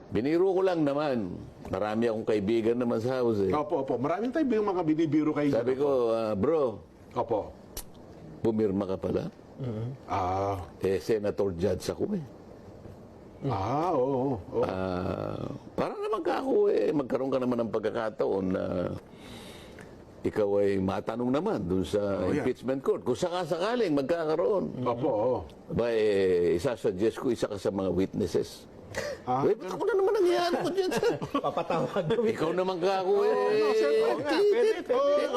Biniro ko lang naman. Marami akong kaibigan naman sa house eh. Opo, opo. Maraming tayong mga binibiro kayo. Sabi ko, bro, Opo. pumirma ka pala. Ah, Senator Judge ako eh. oo. Para naman ka ako magkaroon ka naman ng pagkakataon na ikaw ay matanong naman dun sa impeachment court. Kung sakasakaling magkakaroon. Opo, oo. Ba, isasuggest ko isa ka sa mga witnesses. Ba't ako na naman nangyayari ko dyan? Papatawag Ikaw naman ka ako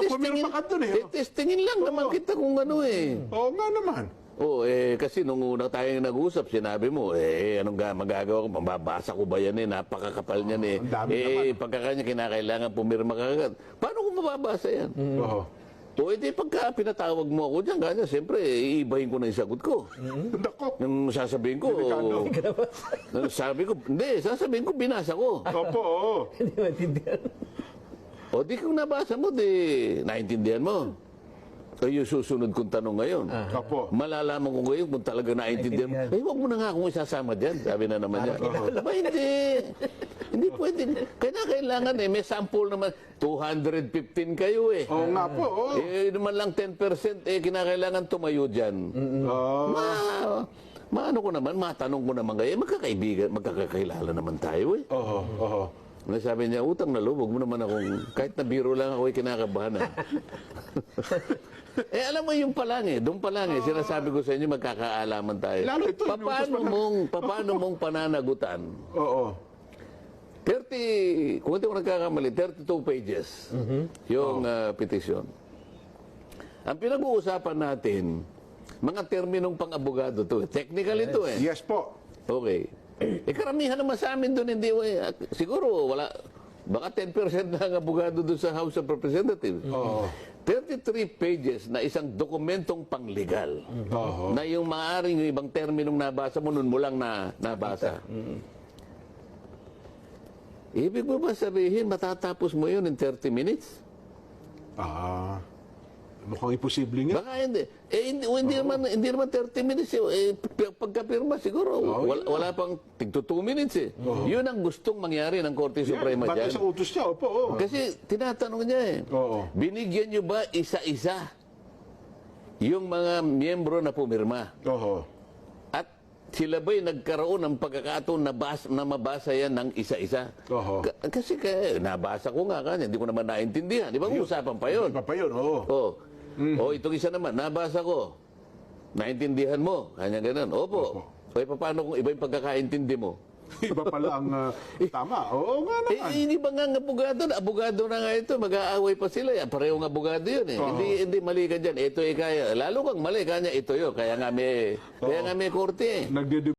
Pumirma ka dun eh. Testingin lang naman kita kung ano eh. Oo nga naman. Kasi nung una tayong nag-usap, sinabi mo, anong magagawa ko? Mababasa ko ba yan eh? Napakakapal niyan eh. ang dami naman. Pagkakanya kinakailangan pumirma ka agad. Paano ko mababasa yan? Oo. Pagka pinatawag mo ako dyan, kanya, siyempre, iibahin ko na yung sagot ko. Nako. Yung sasabihin ko, sasabihin ko, binasa ko. Opo, oo. Hindi maintindihan. Di kung nabasa mo, naintindihan mo. Yung susunod kong tanong ngayon. Opo. Malalaman ko ngayon kung talaga naintindihan mo. Huwag mo na nga akong isasama dyan. Sabi na naman niya. Hindi. Hindi pwede. Kailangan may sample naman. 215 kayo eh. Oo nga po, oo. Naman lang 10% kinakailangan tumayo dyan. Maano ko naman, matanong ko naman kayo. Magkakaibigan, magkakakilala naman tayo eh. Oo. Sabi niya, utang na loob, huwag mo naman akong, kahit na biro lang ako, kinakabahan. Alam mo yung palang doon pa lang sinasabi ko sa inyo, magkakaalaman tayo. Lalo ito, Paano mong pananagutan? Oo. 30, kung hindi ko nagkakamali, 32 pages yung petisyon. Ang pinag-uusapan natin, mga terminong pang-abogado to. Technical ito eh. Yes po. Okay. Karamihan naman sa amin doon, hindi, siguro wala, baka 10% na ang abogado doon sa House of Representatives. 33 pages na isang dokumentong panglegal na yung maaaring yung ibang terminong nabasa mo, nun mo lang nabasa. Ibig mo ba sabihin, matatapos mo yun in 30 minutes? Mukhang imposible nga. Baka hindi. Hindi naman 30 minutes. Pagkapirma siguro, wala pang tigto 2 minutes eh. Yun ang gustong mangyari ng Korte Suprema Bakit dyan. sa utos niya? Opo, oo. Kasi tinatanong niya binigyan niyo ba isa-isa yung mga miyembro na pumirma? Oo. At sila ba'y nagkaroon ng pagkakataon na mabasa yan ng isa-isa? Kasi nabasa ko nga kanya, hindi ko naman naintindihan. Di ba usapan pa yun? Iba pa yun, oo. Itong isa naman, nabasa ko. Naintindihan mo? Kanya ganun. Opo. Paano kung iba yung pagkakaintindi mo? Iba pala ang tama. Oo nga naman. Hindi ba nga abogado na nga ito, mag-aaway pa sila. Parehong abogado yun eh. Hindi mali ka dyan. Ito kaya. Lalo kang mali, kanya ito yun. Kaya nga may korte eh.